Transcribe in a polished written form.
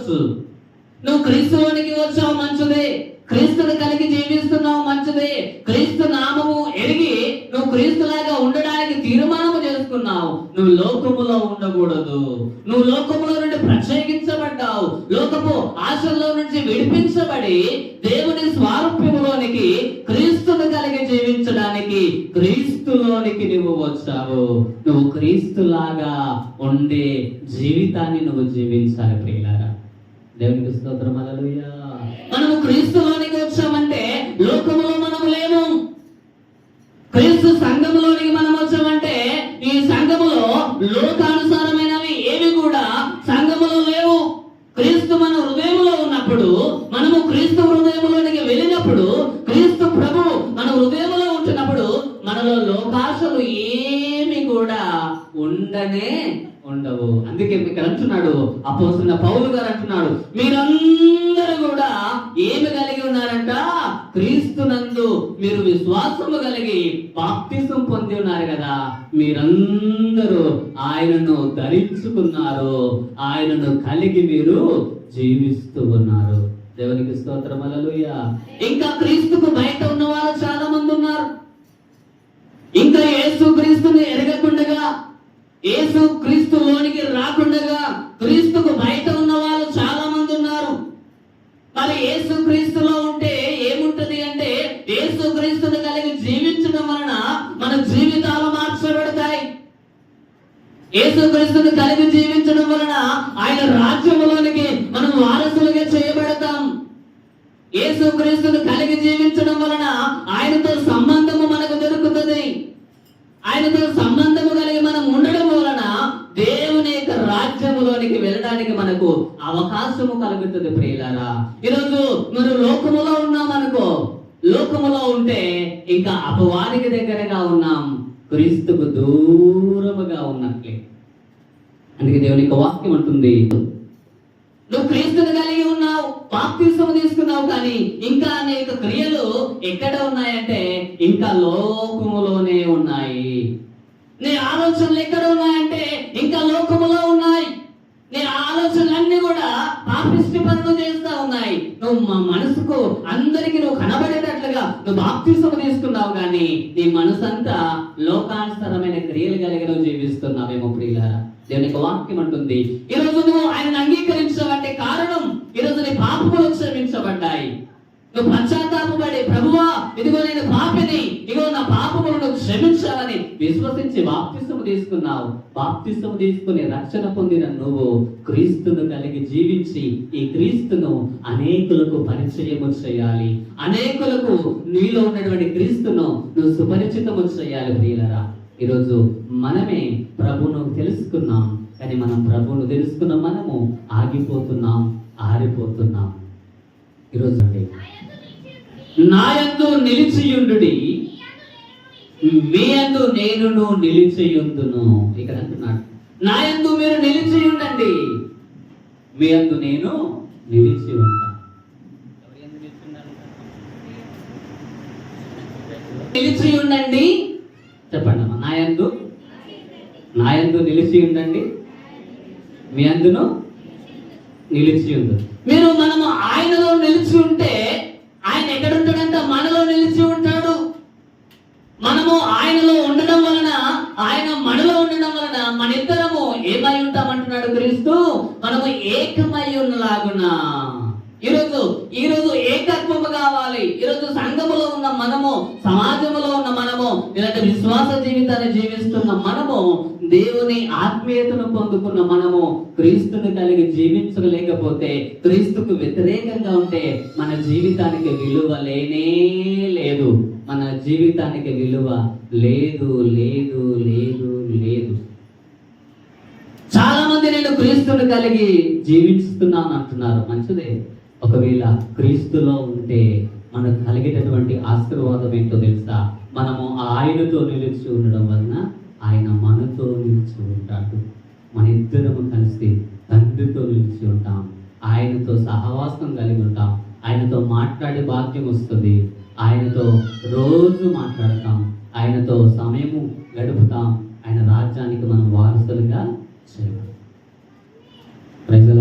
ఉండవచ్చు. నువ్వు క్రీస్తులోనికి వచ్చావు మంచిదే, క్రీస్తుని కలిగి జీవిస్తున్నావు మంచిదే, క్రీస్తు నామము ఎరిగి నువ్వు క్రీస్తులాగా ఉండడానికి తీర్మానం చేసుకున్నావు. నువ్వు లోకములో ఉండకూడదు. నువ్వు లోకములో నుండి ప్రత్యేకించబడ్డావు. లోకపు ఆశల్లో నుంచి విడిపించబడి దేవుని స్వారూప్యములోనికి క్రీస్తుని కలిగి జీవించడానికి క్రీస్తులోనికి నువ్వు వచ్చావు. నువ్వు క్రీస్తులాగా ఉండే జీవితాన్ని నువ్వు జీవించాలి ప్రియులారా. దేవునికి స్తోత్రం. హల్లెలూయా. మనము క్రీస్తులోనికి వచ్చామంటే లోకములో మనము లేము. క్రీస్తు సంఘములోనికి మనం వచ్చామంటే ఈ సంఘములో లోకానుసారమైనవి ఏవి కూడా సంఘములో లేవు. క్రీస్తు మన హృదయంలో ఉన్నప్పుడు, మనము క్రీస్తు హృదయంలోనికి వెళ్ళినప్పుడు, క్రీస్తు ప్రభువు మన హృదయంలో ఉంటున్నప్పుడు మనలో లోకాశలు ఏమి కూడా ఉండవు. అందుకే మీకు అంటున్నాడు అపోస్తలుడైన పౌలు గారు అంటున్నాడు, మీరందరూ కూడా ఏమి కలిగి ఉన్నారంట? క్రీస్తునందు మీరు విశ్వాసము కలిగి బాప్తిసం పొంది ఉన్నారు కదా. మీరందరూ ఆయనను ధరించుకున్నారు, ఆయనను కలిగి మీరు జీవిస్తూ ఉన్నారు. దేవునికి స్తోత్రం. హల్లెలూయా. ఇంకా క్రీస్తుకు బయట ఉన్న వాళ్ళు చాలా మంది ఉన్నారు. ఇంకా యేసు క్రీస్తుని ఎరగకుండగా, యేసు క్రీస్తులోనికి రాకుండగా క్రీస్తుకు బయట ఉన్న వాళ్ళు చాలా మంది ఉన్నారు. మరి యేసు క్రీస్తులో ఉంటే ఏముంటది అంటే, యేసు క్రీస్తుని కలిగి జీవించడం వలన మన జీవితాలు మార్చబడతాయి. యేసు క్రీస్తుని కలిగి జీవించడం వలన ఆయన రాజ్యములోనికి మనం వారసులుగా చేయబడతాం. యేసు క్రీస్తుని కలిగి జీవించడం వలన ఆయనతో సంబంధము మనకు దొరుకుతుంది. ఆయనతో సంబంధము కలిగి మనం ఉండడం వలన దేవుని యొక్క రాజ్యములోనికి వెళ్ళడానికి మనకు అవకాశము కలుగుతుంది ప్రియులారా. ఈరోజు మనం లోకములో ఉన్నామనుకో, లోకములో ఉంటే ఇంకా అపవాదికి దగ్గరగా ఉన్నాం, క్రీస్తుకు దూరముగా ఉన్నట్లే. అందుకే దేవుని యొక్క వాక్యం అంటుంది, నువ్వు క్రీస్తుని కలిగి ఉన్నావు, బాప్తిస్మం తీసుకున్నావు, కానీ ఇంకా అనేక క్రియలు ఎక్కడ ఉన్నాయంటే ఇంకా లోకములోనే ఉన్నాయి. నీ ఆలోచనలు ఎక్కడ ఉన్నాయంటే ఇంకా లోకములో ఉన్నాయి. నీ ఆలోచనలన్నీ కూడా పాపిష్టి పనులు చేస్తా ఉన్నాయి. నువ్వు మా మనసుకు అందరికి నువ్వు కనబడేటట్లుగా నువ్వు బాప్తిస్మం తీసుకున్నావు, కానీ నీ మనసు అంతా లోకానుసరమైన క్రియలు కలిగి నువ్వు జీవిస్తున్నావేమో ప్రియులారా. దేవుని యొక్క వాక్యం అంటుంది, ఈరోజు నువ్వు ఆయనను అంగీకరించవంటే కారణం, ఈరోజు నీ పాపములు క్షమించబడ్డాయి. నువ్వు పశ్చాత్తాపపడి, ప్రభువా ఇదిగో నేను పాపిని, ఇదిగో నా పాపములను క్షమించాలని విశ్వసించి బాప్తిస్మం తీసుకున్నావు. బాప్తిస్మం తీసుకుని రక్షణ పొందిన నువ్వు క్రీస్తును కలిగి జీవించి ఈ క్రీస్తును అనేకులకు పరిచయము చేయాలి. అనేకులకు నీలో ఉన్నటువంటి క్రీస్తును నువ్వు సుపరిచితము చేయాలి ప్రియులరా. ఈరోజు మనమే ప్రభువును తెలుసుకున్నాం, కానీ మనం ప్రభువును తెలుసుకున్న మనము ఆగిపోతున్నాం, ఆరిపోతున్నాం. ఈరోజు నాయందు నిలిచియుండుడి, మీ యందు నేనును నిలిచియుందును. ఇక్కడ అంటున్నాడు, నాయందు మీరు నిలిచియుండండి, మీ యందు నేను నిలిచి ఉంటా. నిలిచియుండండి చెప్పండి అమ్మా. నాయందు నిలిచి ఉండండి, మీ అందును నిలిచి ఉండు. మనము ఆయనలో నిలిచి ఉంటే ఆయన ఎక్కడ ఉంటాడంట? మనలో నిలిచి ఉంటాడు. మనము ఆయనలో ఉండడం వలన, ఆయన మనలో ఉండడం వలన మన ఇద్దరము ఏమై ఉంటామంటున్నాడు క్రీస్తు? మనము ఏకమై ఉన్నలాగునా. ఈరోజు ఏకత్వము కావాలి. ఈరోజు సంఘములో ఉన్న మనము, సమాజంలో ఉన్న మనము, ఇలాంటి విశ్వాస జీవితాన్ని జీవిస్తున్న మనము, దేవుని ఆత్మీయతను పొందుకున్న మనము క్రీస్తుని కలిగి జీవించలేకపోతే, క్రీస్తుకు వ్యతిరేకంగా ఉంటే మన జీవితానికి విలువ లేనే లేదు. మన జీవితానికి విలువ లేదు లేదు లేదు లేదు. చాలా మంది నేను క్రీస్తుని కలిగి జీవిస్తున్నాను అంటున్నారు, మంచిదే. ఒకవేళ క్రీస్తులో ఉంటే మనకు కలిగేటటువంటి ఆశీర్వాదం ఏంటో తెలుసా? మనము ఆయనతో నిలిచి ఉండడం వలన ఆయన మనతో నిలిచి ఉంటాడు. మన ఇద్దరము కలిసి తండ్రితో నిలిచి ఉంటాం, ఆయనతో సహవాసం కలిగి ఉంటాం, ఆయనతో మాట్లాడే భాగ్యం వస్తుంది, ఆయనతో రోజు మాట్లాడతాం, ఆయనతో సమయము గడుపుతాం, ఆయన రాజ్యానికి మనం వారసులుగా చేయాలి. ప్రజల